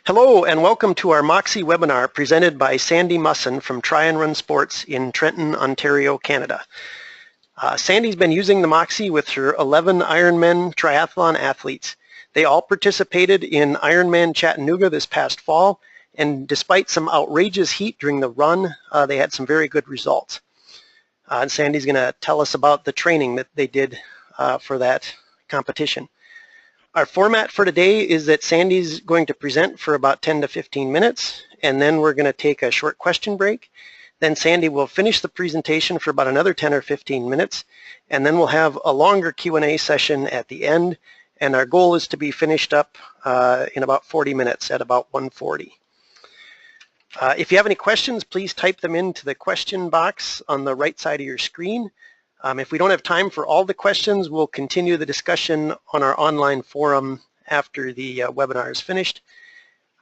Hello and welcome to our Moxie webinar presented by Sandy Musson from Try and Run Sports in Trenton, Ontario, Canada. Sandy's been using the Moxie with her 11 Ironman triathlon athletes. They all participated in Ironman Chattanooga this past fall, and despite some outrageous heat during the run, they had some very good results. And Sandy's going to tell us about the training that they did for that competition. Our format for today is that Sandy's going to present for about 10 to 15 minutes, and then we're going to take a short question break. Then Sandy will finish the presentation for about another 10 or 15 minutes, and then we'll have a longer Q&A session at the end, and our goal is to be finished up in about 40 minutes at about 1:40. If you have any questions, please type them into the question box on the right side of your screen. If we don't have time for all the questions, we'll continue the discussion on our online forum after the webinar is finished.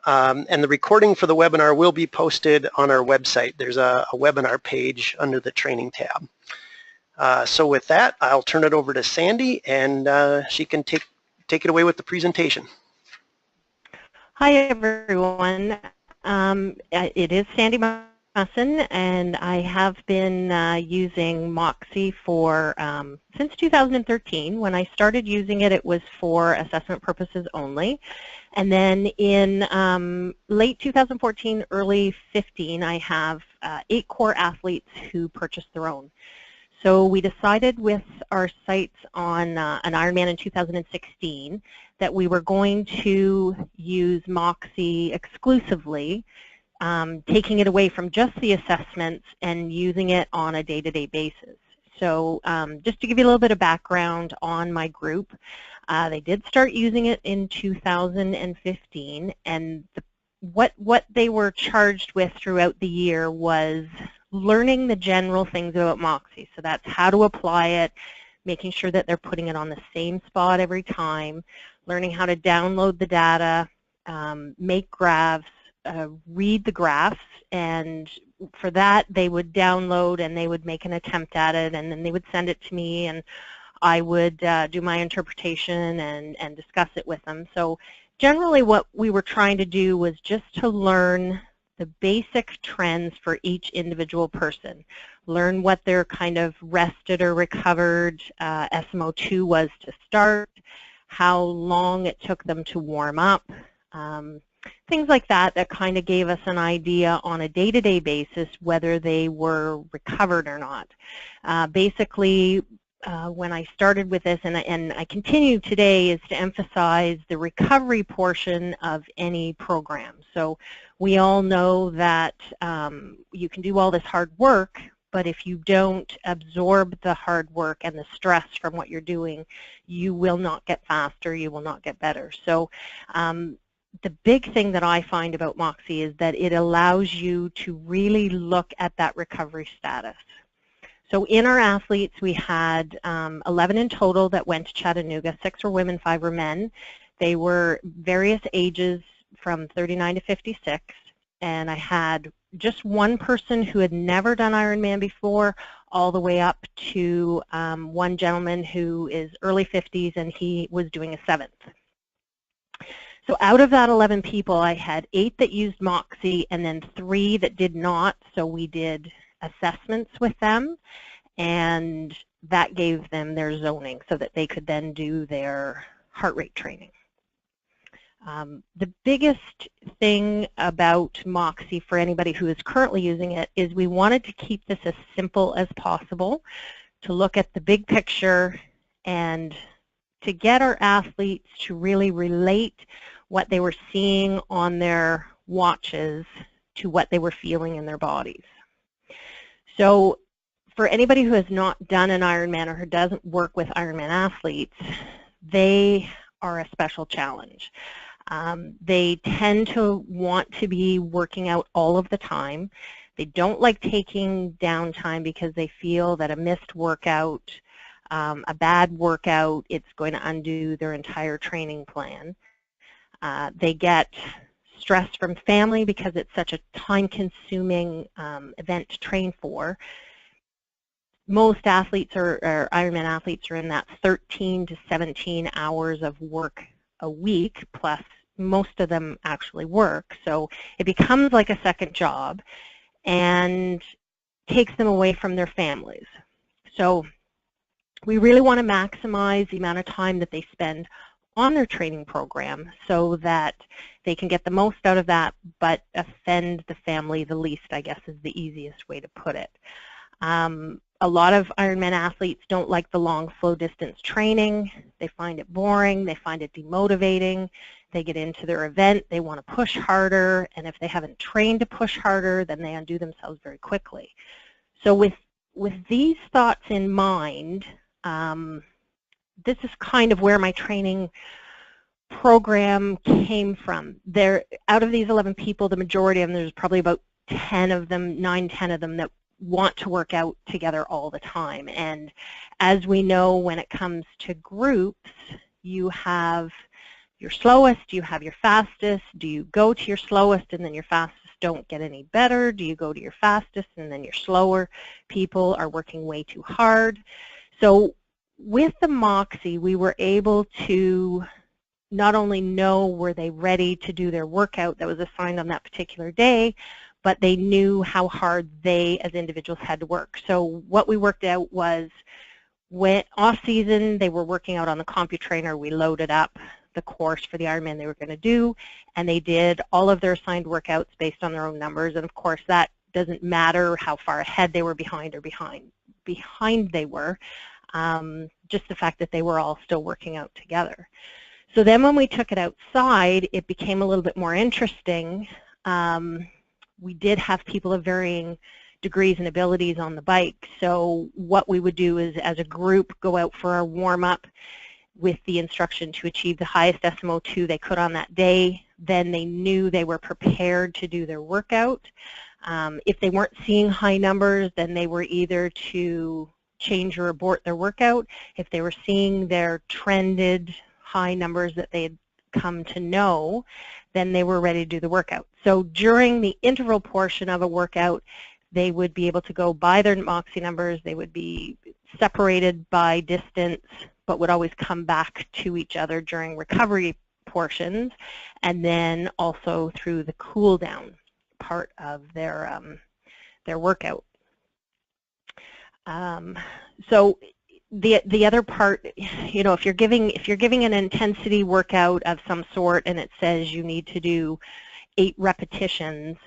And the recording for the webinar will be posted on our website. There's a webinar page under the training tab. So with that, I'll turn it over to Sandy, and she can take it away with the presentation. Hi, everyone. It is Sandy Musson, and I have been using Moxie for since 2013. When I started using it, it was for assessment purposes only. And then in late 2014, early 15, I have 8 core athletes who purchased their own. So we decided with our sights on an Ironman in 2016 that we were going to use Moxie exclusively, taking it away from just the assessments and using it on a day-to-day basis. So just to give you a little bit of background on my group, they did start using it in 2015, and what they were charged with throughout the year was learning the general things about Moxie. So that's how to apply it, making sure that they're putting it on the same spot every time, learning how to download the data, make graphs, read the graphs, and for that they would download and they would make an attempt at it, and then they would send it to me, and I would do my interpretation and discuss it with them. So generally what we were trying to do was just to learn the basic trends for each individual person, learn what their kind of rested or recovered SMO2 was to start, how long it took them to warm up, things like that that kind of gave us an idea on a day-to-day basis whether they were recovered or not. Basically, when I started with this, and I continue today, is to emphasize the recovery portion of any program. So we all know that you can do all this hard work, but if you don't absorb the hard work and the stress from what you're doing, you will not get faster, you will not get better. So the big thing that I find about Moxie is that it allows you to really look at that recovery status. So in our athletes, we had 11 in total that went to Chattanooga. 6 were women, 5 were men. They were various ages from 39 to 56, and I had just one person who had never done Ironman before, all the way up to one gentleman who is early 50s, and he was doing a 7th. So out of that 11 people, I had 8 that used Moxie and then 3 that did not, so we did assessments with them, and that gave them their zoning so that they could then do their heart rate training. The biggest thing about Moxie for anybody who is currently using it is we wanted to keep this as simple as possible, to look at the big picture and to get our athletes to really relate what they were seeing on their watches to what they were feeling in their bodies. So for anybody who has not done an Ironman or who doesn't work with Ironman athletes, they are a special challenge. They tend to want to be working out all of the time. They don't like taking downtime because they feel that a missed workout, a bad workout, it's going to undo their entire training plan. They get stress from family because it's such a time-consuming event to train for. Most athletes or Ironman athletes are in that 13 to 17 hours of work a week plus most of them actually work. So it becomes like a second job and takes them away from their families. So we really want to maximize the amount of time that they spend on their training program so that they can get the most out of that but offend the family the least, I guess is the easiest way to put it. A lot of Ironman athletes don't like the long flow distance training. They find it boring, they find it demotivating. They get into their event, they want to push harder, and if they haven't trained to push harder, then they undo themselves very quickly. So with these thoughts in mind, this is kind of where my training program came from. Out of these 11 people, the majority of them, there's probably about 10 of them, 9, 10 of them that want to work out together all the time. And as we know, when it comes to groups, you have your slowest, you have your fastest. Do you go to your slowest and then your fastest don't get any better? Do you go to your fastest and then your slower people are working way too hard? So with the Moxie, we were able to not only know were they ready to do their workout that was assigned on that particular day, but they knew how hard they as individuals had to work. So what we worked out was when off season, they were working out on the CompuTrainer. We loaded up the course for the Ironman they were going to do, and they did all of their assigned workouts based on their own numbers. And of course, that doesn't matter how far ahead they were behind or behind they were, just the fact that they were all still working out together. So then when we took it outside, it became a little bit more interesting. We did have people of varying degrees and abilities on the bike. So what we would do is, as a group, go out for our warm-up with the instruction to achieve the highest SMO2 they could on that day. Then they knew they were prepared to do their workout. If they weren't seeing high numbers, then they were either to change or abort their workout. If they were seeing their trended high numbers that they had come to know, then they were ready to do the workout. So during the interval portion of a workout, they would be able to go by their Moxie numbers. They would be separated by distance, but would always come back to each other during recovery portions, and then also through the cool down part of their workout. So the other part, you know, if you're giving an intensity workout of some sort and it says you need to do 8 repetitions,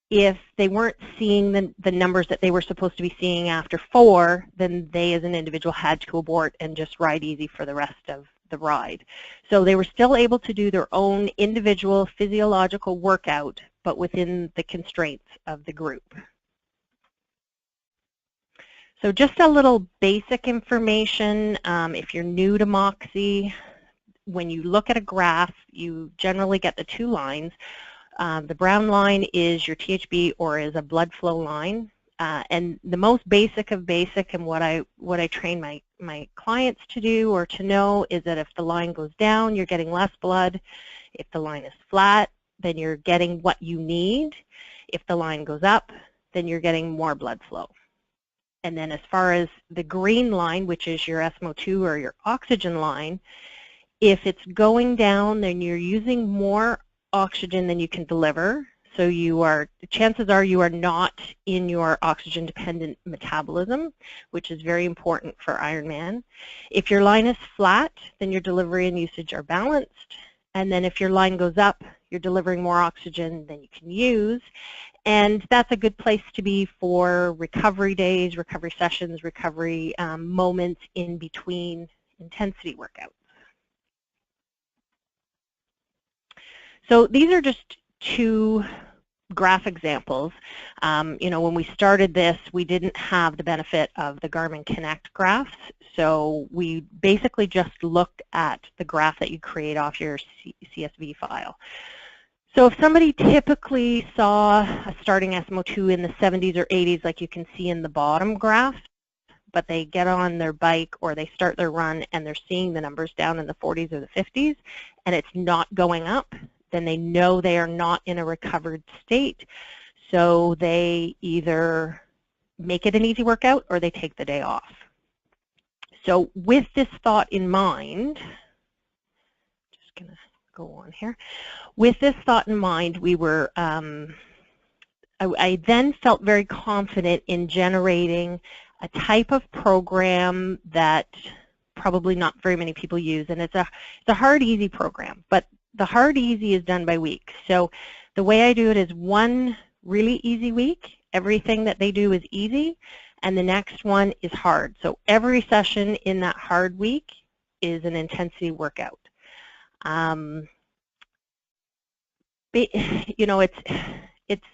if they weren't seeing the numbers that they were supposed to be seeing after 4, then they as an individual had to abort and just ride easy for the rest of the ride. So they were still able to do their own individual physiological workout, but within the constraints of the group. So just a little basic information. If you're new to Moxie, when you look at a graph, you generally get the 2 lines. The brown line is your THB, or is a blood flow line. And the most basic of basic, and what I train my clients to do or to know, is that if the line goes down, you're getting less blood. If the line is flat, then you're getting what you need. If the line goes up, then you're getting more blood flow. And then as far as the green line, which is your SMO2 or your oxygen line, if it's going down, then you're using more oxygen than you can deliver. So chances are you are not in your oxygen-dependent metabolism, which is very important for Ironman. If your line is flat, then your delivery and usage are balanced. And then if your line goes up, you're delivering more oxygen than you can use. And that's a good place to be for recovery days, recovery sessions, recovery moments in between intensity workouts. So these are just 2 graph examples. You know, when we started this, we didn't have the benefit of the Garmin Connect graphs, so we basically just looked at the graph that you create off your CSV file. So if somebody typically saw a starting SMO2 in the 70s or 80s, like you can see in the bottom graph, but they get on their bike or they start their run and they're seeing the numbers down in the 40s or the 50s, and it's not going up, then they know they are not in a recovered state. So they either make it an easy workout or they take the day off. So with this thought in mind, just going to go on here. With this thought in mind, we were, I then felt very confident in generating a type of program that probably not very many people use, and it's a hard, easy program, but the hard, easy is done by week. So the way I do it is one really easy week, everything that they do is easy, and the next one is hard. So every session in that hard week is an intensity workout. You know, it's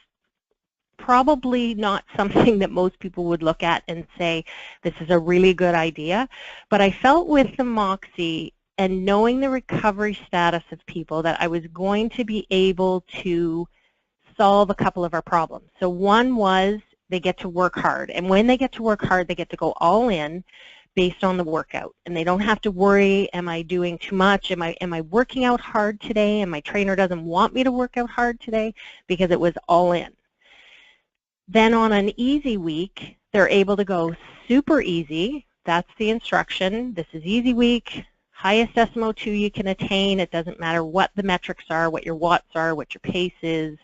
probably not something that most people would look at and say, this is a really good idea, but I felt with the Moxie and knowing the recovery status of people that I was going to be able to solve a couple of our problems. So one was they get to work hard, and when they get to work hard, they get to go all in based on the workout, and they don't have to worry, am I doing too much, am I working out hard today, and my trainer doesn't want me to work out hard today, because it was all in. Then on an easy week, they're able to go super easy. That's the instruction. This is easy week, highest SMO2 you can attain. It doesn't matter what the metrics are, what your watts are, what your pace is.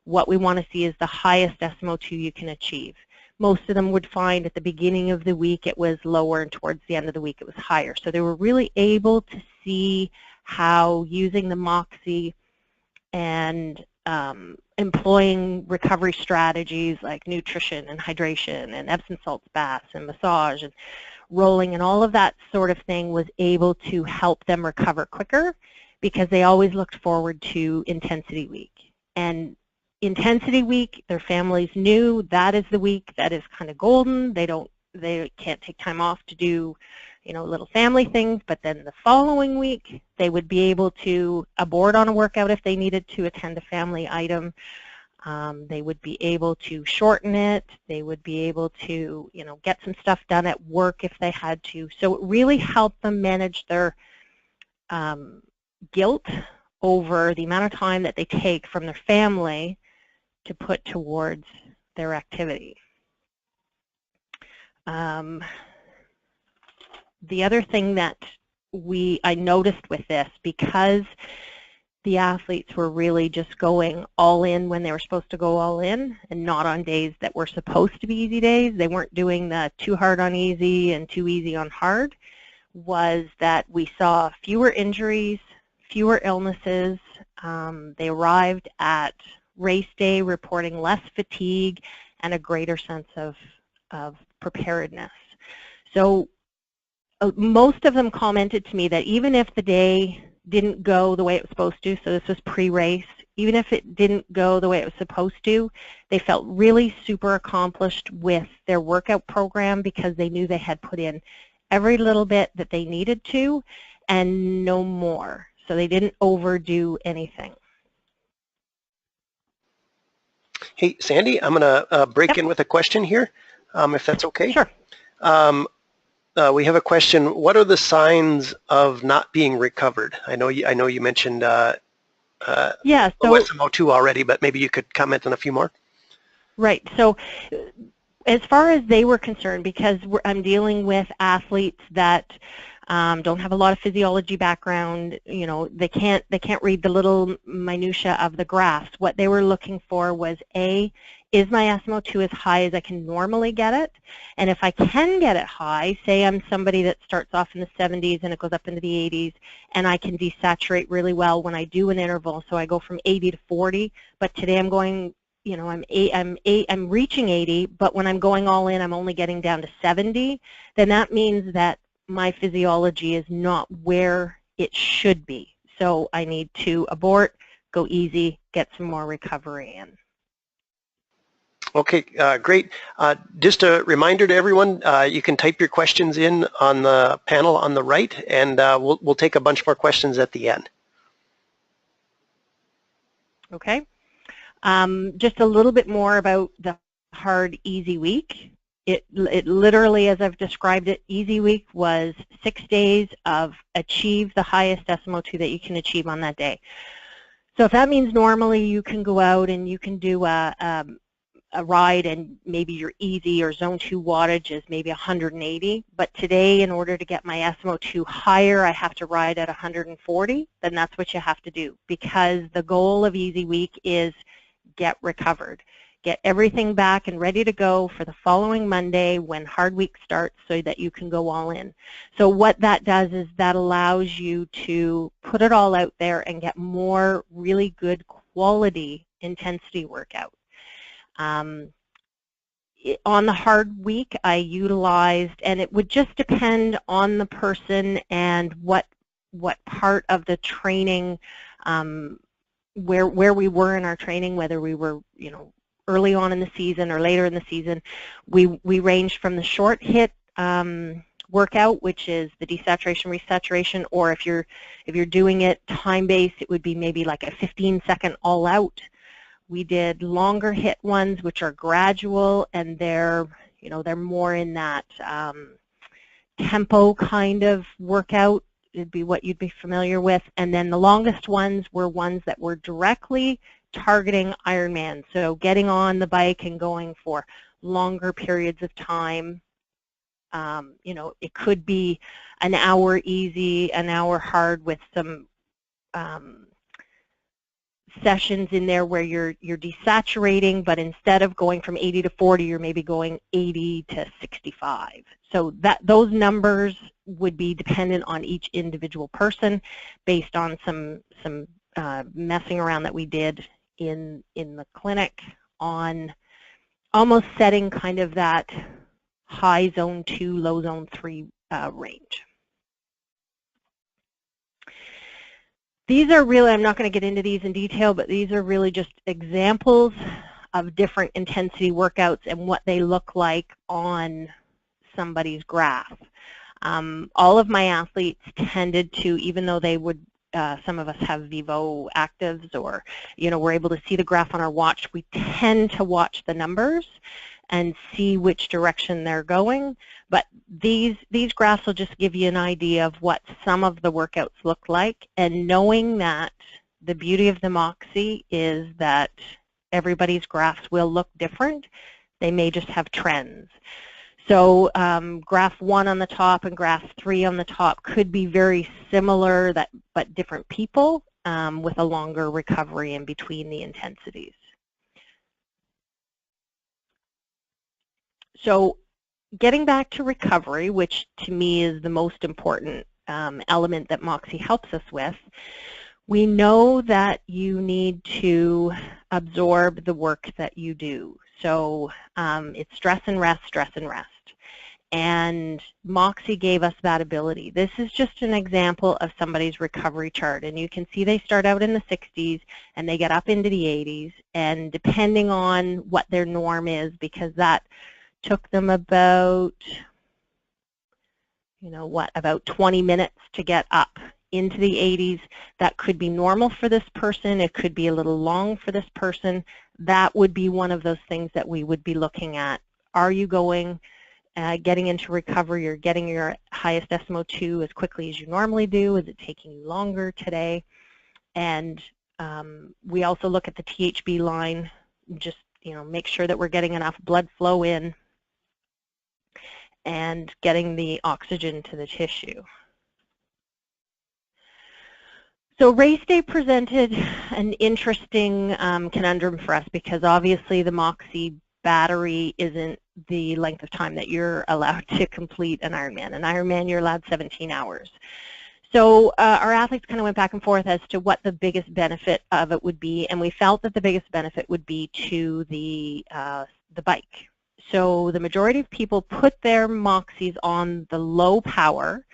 What we want to see is the highest SMO2 you can achieve. Most of them would find at the beginning of the week it was lower, and towards the end of the week it was higher. So they were really able to see how using the Moxie and employing recovery strategies like nutrition and hydration and Epsom salts baths and massage and rolling and all of that sort of thing was able to help them recover quicker, because they always looked forward to intensity week. And intensity week, their families knew that is the week that is kind of golden. They can't take time off to do, you know, little family things, but then the following week they would be able to abort on a workout if they needed to attend a family item. They would be able to shorten it. They would be able to, you know, get some stuff done at work if they had to. So it really helped them manage their guilt over the amount of time that they take from their family to put towards their activity. The other thing that I noticed with this, because the athletes were really just going all in when they were supposed to go all in, and not on days that were supposed to be easy days, they weren't doing the too hard on easy and too easy on hard, was that we saw fewer injuries, fewer illnesses. They arrived at race day reporting less fatigue and a greater sense of preparedness. So most of them commented to me that even if the day didn't go the way it was supposed to, so this was pre-race, even if it didn't go the way it was supposed to, they felt really super accomplished with their workout program, because they knew they had put in every little bit that they needed to and no more. So they didn't overdo anything. Hey, Sandy, I'm going to break in with a question here, if that's okay. Sure. We have a question. What are the signs of not being recovered? I know you mentioned yeah, so SMO2 already, but maybe you could comment on a few more. Right. So as far as they were concerned, because I'm dealing with athletes that don't have a lot of physiology background, you know, they can't read the little minutia of the graphs. What they were looking for was, A, is my SMO2 as high as I can normally get it? And if I can get it high, say I'm somebody that starts off in the 70s and it goes up into the 80s, and I can desaturate really well when I do an interval, so I go from 80 to 40, but today I'm going, you know, I'm reaching 80, but when I'm going all in, I'm only getting down to 70, then that means that my physiology is not where it should be. So I need to abort, go easy, get some more recovery in. Okay, great. Just a reminder to everyone, you can type your questions in on the panel on the right, and we'll take a bunch more questions at the end. Okay. Just a little bit more about the hard, easy week. It literally, as I've described it, easy week was 6 days of achieve the highest SMO2 that you can achieve on that day. So if that means normally you can go out and you can do a a ride and maybe your easy or zone 2 wattage is maybe 180, but today in order to get my SMO2 higher I have to ride at 140, then that's what you have to do, because the goal of Easy Week is get recovered. Get everything back and ready to go for the following Monday when hard week starts so that you can go all in. So what that does is that allows you to put it all out there and get more really good quality intensity workout. On the hard week I utilized, and it would just depend on the person and what part of the training, where we were in our training, whether we were, you know, early on in the season or later in the season. We ranged from the short hit workout, which is the desaturation, resaturation, or if you're doing it time-based, it would be maybe like a 15-second all-out. We did longer hit ones, which are gradual, and they're more in that tempo kind of workout. It'd be what you'd be familiar with. And then the longest ones were ones that were directly targeting Ironman, so getting on the bike and going for longer periods of time. You know, it could be an hour easy, an hour hard, with some sessions in there where you're desaturating, but instead of going from 80 to 40, you're maybe going 80 to 65. So those numbers would be dependent on each individual person based on some messing around that we did in the clinic on almost setting kind of that high zone 2, low zone 3 range. These are really, I'm not going to get into these in detail, but these are really just examples of different intensity workouts and what they look like on somebody's graph. All of my athletes tended to, even though they would, some of us have Vivo actives, or, you know, we're able to see the graph on our watch, we tend to watch the numbers and see which direction they're going. But these graphs will just give you an idea of what some of the workouts look like, and knowing that the beauty of the Moxie is that everybody's graphs will look different. They may just have trends. So graph 1 on the top and graph 3 on the top could be very similar, but different people with a longer recovery in between the intensities. So getting back to recovery, which to me is the most important element that Moxie helps us with, we know that you need to absorb the work that you do. So it's stress and rest, stress and rest. And Moxie gave us that ability. This is just an example of somebody's recovery chart. And you can see they start out in the 60s and they get up into the 80s. And depending on what their norm is, because that took them about, you know what, about 20 minutes to get up into the 80s. That could be normal for this person. It could be a little long for this person. That would be one of those things that we would be looking at. Are you going, getting into recovery, or getting your highest SMO2 as quickly as you normally do? Is it taking you longer today? And we also look at the THB line, just, you know, make sure that we're getting enough blood flow in and getting the oxygen to the tissue. So race day presented an interesting conundrum for us, because obviously the Moxie battery isn't the length of time that you're allowed to complete an Ironman. An Ironman, you're allowed 17 hours. So our athletes kind of went back and forth as to what the biggest benefit of it would be, and we felt that the biggest benefit would be to the bike. So the majority of people put their Moxies on the low power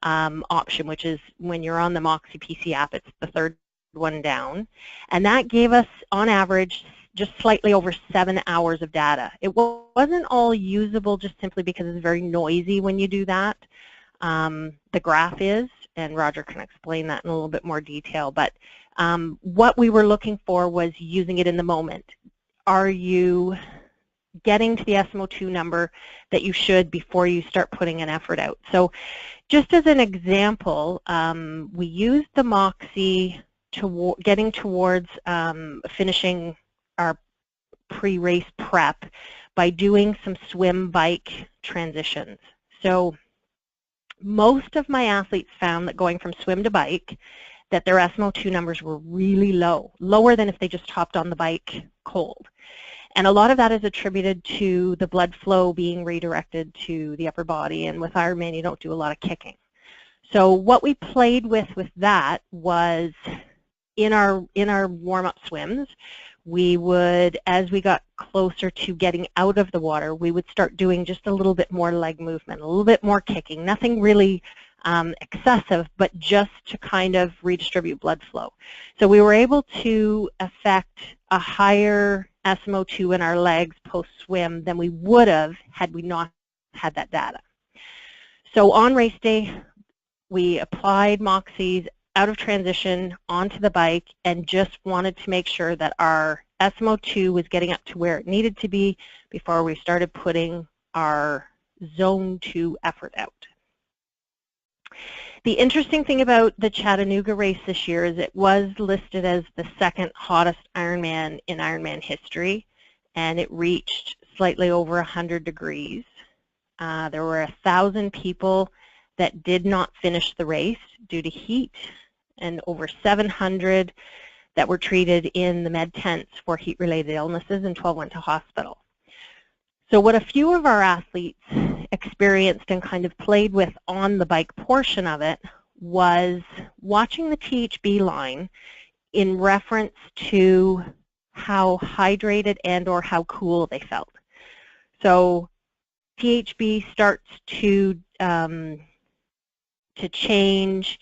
option, which is when you're on the Moxie PC app, it's the third one down. And that gave us, on average, just slightly over 7 hours of data. It wasn't all usable just simply because it's very noisy when you do that. The graph is, and Roger can explain that in a little bit more detail, but what we were looking for was using it in the moment. Are you getting to the SMO2 number that you should before you start putting an effort out? So just as an example, we used the Moxie to getting towards finishing our pre-race prep by doing some swim-bike transitions. So most of my athletes found that going from swim to bike, that their SMO2 numbers were really low, lower than if they just hopped on the bike cold. And a lot of that is attributed to the blood flow being redirected to the upper body, and with Ironman you don't do a lot of kicking. So what we played with that was in our warm-up swims, we would, as we got closer to getting out of the water, we would start doing just a little bit more leg movement, a little bit more kicking, nothing really excessive, but just to kind of redistribute blood flow. So we were able to affect a higher SMO2 in our legs post-swim than we would have had we not had that data. So on race day, we applied Moxies out of transition onto the bike and just wanted to make sure that our SMO2 was getting up to where it needed to be before we started putting our zone 2 effort out. The interesting thing about the Chattanooga race this year is it was listed as the second hottest Ironman in Ironman history, and it reached slightly over 100 degrees. There were 1,000 people that did not finish the race due to heat, and over 700 that were treated in the med tents for heat-related illnesses, and 12 went to hospital. So what a few of our athletes experienced and kind of played with on the bike portion of it was watching the THB line in reference to how hydrated and or how cool they felt. So THB starts to change,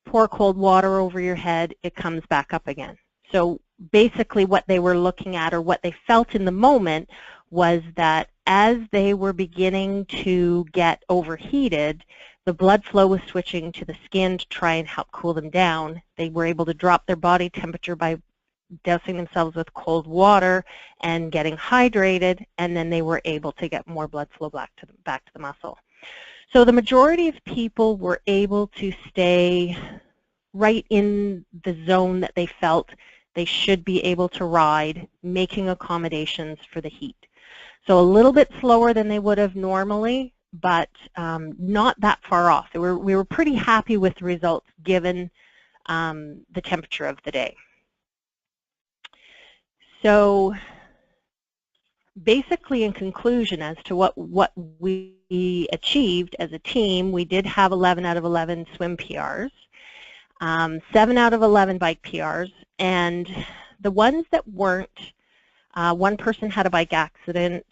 pour cold water over your head, it comes back up again. So basically what they were looking at, or what they felt in the moment, was that as they were beginning to get overheated, the blood flow was switching to the skin to try and help cool them down. They were able to drop their body temperature by dousing themselves with cold water and getting hydrated, and then they were able to get more blood flow back to the muscle. So the majority of people were able to stay right in the zone that they felt they should be able to ride, making accommodations for the heat. So a little bit slower than they would have normally, but not that far off. So we were pretty happy with the results given the temperature of the day. So basically, in conclusion, as to what we achieved as a team, we did have 11 out of 11 swim PRs, 7 out of 11 bike PRs, and the ones that weren't, one person had a bike accident.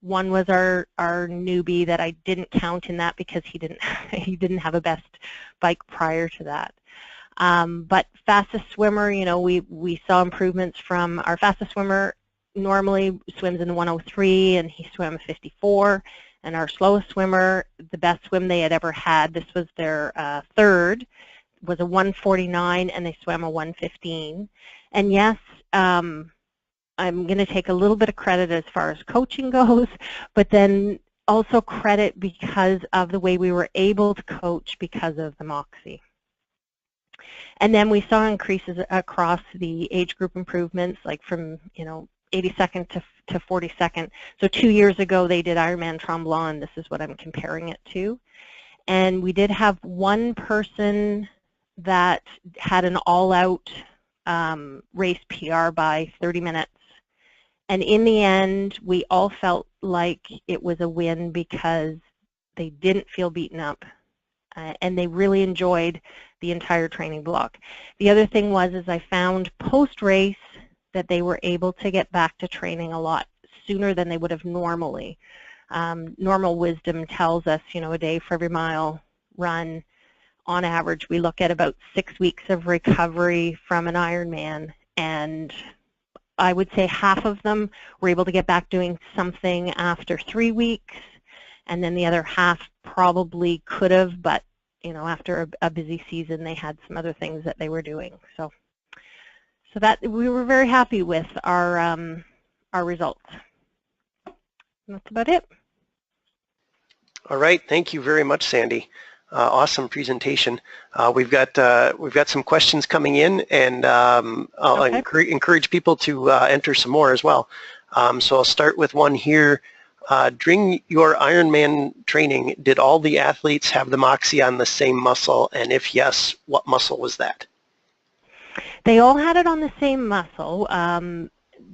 One was our newbie that I didn't count in that because he didn't have a best bike prior to that. But fastest swimmer, you know, we saw improvements from our fastest swimmer. Normally swims in 103 and he swam a 54, and our slowest swimmer, the best swim they had ever had, this was their third, was a 149 and they swam a 115. And yes, I'm going to take a little bit of credit as far as coaching goes, but then also credit because of the way we were able to coach because of the Moxie. And then we saw increases across the age group improvements, like from, you know, 82nd to 42nd. So 2 years ago they did Ironman Tremblant. This is what I'm comparing it to. And we did have one person that had an all-out race PR by 30 minutes. And in the end, we all felt like it was a win because they didn't feel beaten up. And they really enjoyed the entire training block. The other thing was, is I found post-race that they were able to get back to training a lot sooner than they would have normally. Normal wisdom tells us, you know, a day for every mile run, on average, we look at about 6 weeks of recovery from an Ironman, and I would say half of them were able to get back doing something after 3 weeks, and then the other half probably could have, but you know, after a busy season, they had some other things that they were doing. So that we were very happy with our results. And that's about it. All right, thank you very much, Sandy. Awesome presentation. We've got some questions coming in, and I'll encourage people to enter some more as well. So I'll start with one here. During your Ironman training, did all the athletes have the Moxie on the same muscle? And if yes, what muscle was that? They all had it on the same muscle.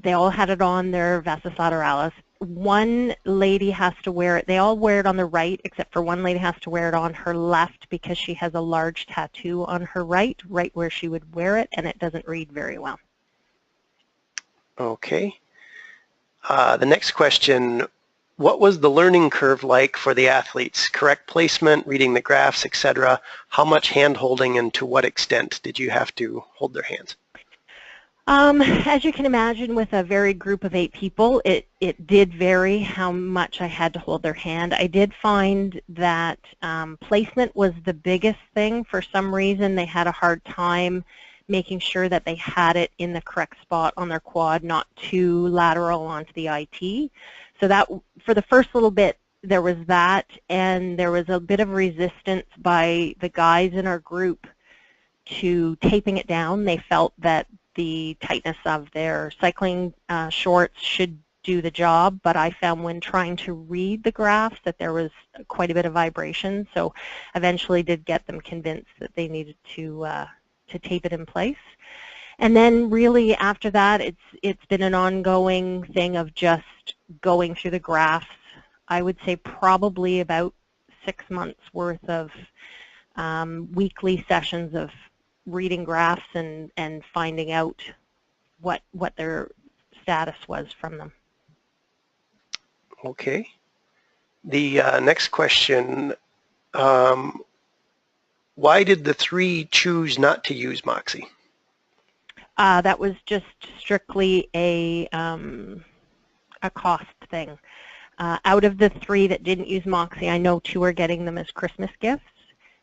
They all had it on their vastus lateralis. One lady has to wear it. They all wear it on the right, except for one lady has to wear it on her left because she has a large tattoo on her right where she would wear it, and it doesn't read very well. Okay. The next question, what was the learning curve like for the athletes? Correct placement, reading the graphs, etc. How much hand holding and to what extent did you have to hold their hands? As you can imagine, with a varied group of 8 people, it did vary how much I had to hold their hand. I did find that placement was the biggest thing. For some reason, they had a hard time making sure that they had it in the correct spot on their quad, not too lateral onto the IT. So that, for the first little bit, there was that, and there was a bit of resistance by the guys in our group to taping it down. They felt that the tightness of their cycling shorts should do the job, but I found when trying to read the graphs that there was quite a bit of vibration, so eventually did get them convinced that they needed to tape it in place. And then really after that, it's been an ongoing thing of just going through the graphs. I would say probably about 6 months worth of weekly sessions of reading graphs and finding out what their status was from them. Okay. The next question, why did the 3 choose not to use Moxie? That was just strictly a cost thing. Out of the 3 that didn't use Moxie, I know 2 are getting them as Christmas gifts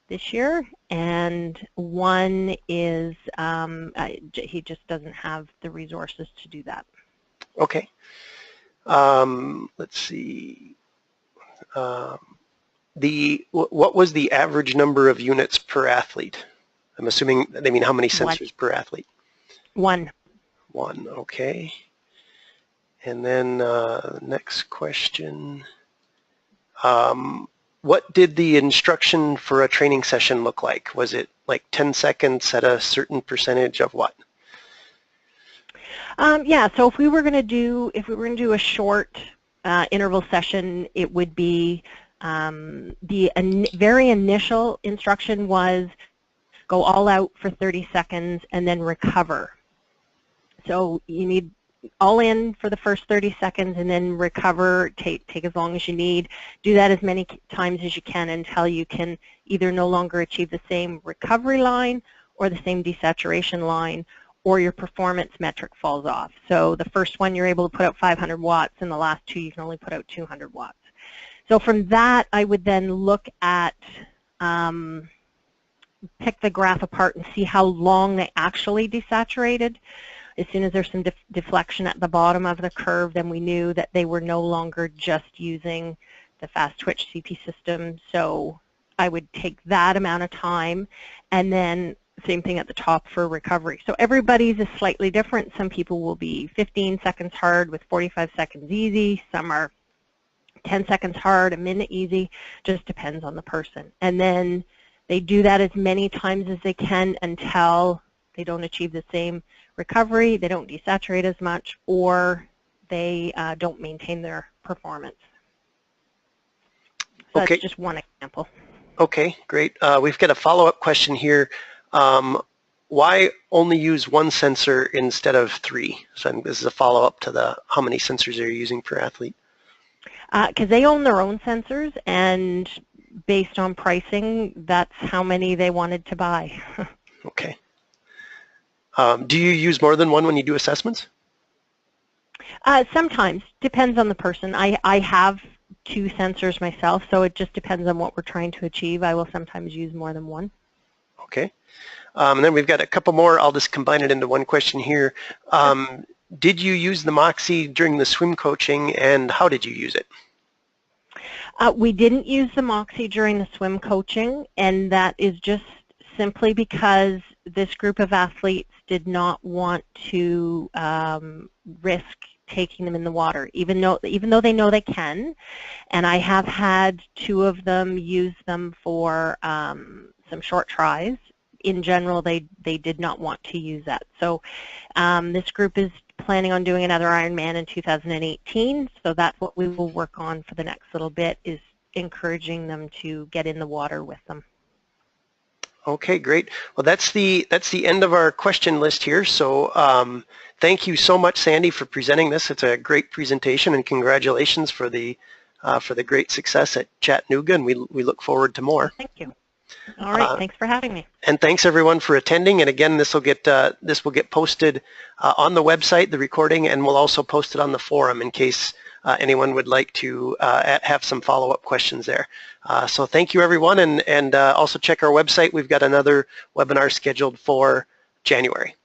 this year, and one is he just doesn't have the resources to do that. Okay. Let's see. What was the average number of units per athlete? I'm assuming they mean how many sensors per athlete? 1. 1. Okay. And then next question. What did the instruction for a training session look like? Was it like 10 seconds at a certain percentage of what? Yeah, so if we were going to do a short interval session, it would be the very initial instruction was go all out for 30 seconds and then recover. So you need all in for the first 30 seconds and then recover, take as long as you need. Do that as many times as you can until you can either no longer achieve the same recovery line or the same desaturation line, or your performance metric falls off. So the first one you're able to put out 500 watts, and the last 2 you can only put out 200 watts. So from that, I would then look at, pick the graph apart and see how long they actually desaturated. As soon as there's some deflection at the bottom of the curve, then we knew that they were no longer just using the fast twitch CP system. So I would take that amount of time, and then same thing at the top for recovery. So everybody's is slightly different. Some people will be 15 seconds hard with 45 seconds easy. Some are 10 seconds hard, a minute easy. Just depends on the person. And then they do that as many times as they can until they don't achieve the same recovery, they don't desaturate as much, or they don't maintain their performance. So okay. That's just one example. Okay, great. We've got a follow-up question here. Why only use 1 sensor instead of 3? So this is a follow-up to the how many sensors are you using per athlete? Because they own their own sensors, and based on pricing, that's how many they wanted to buy. Okay. Do you use more than 1 when you do assessments? Sometimes. Depends on the person. I have 2 sensors myself, so it just depends on what we're trying to achieve. I will sometimes use more than 1. Okay. And then we've got a couple more. I'll just combine it into one question here. Did you use the Moxie during the swim coaching, and how did you use it? We didn't use the Moxie during the swim coaching, and that is just simply because this group of athletes did not want to risk taking them in the water, even though they know they can. And I have had 2 of them use them for some short tries. In general, they did not want to use that. So this group is planning on doing another Ironman in 2018, so that's what we will work on for the next little bit, is encouraging them to get in the water with them. Okay, great. Well, that's the end of our question list here. So thank you so much, Sandy, for presenting this. It's a great presentation, and congratulations for the great success at Chattanooga, and we look forward to more. Thank you. All right, thanks for having me. And thanks everyone for attending. And again, this will get posted on the website, the recording, and we'll also post it on the forum in case anyone would like to have some follow-up questions there. So thank you everyone, and also check our website. We've got another webinar scheduled for January.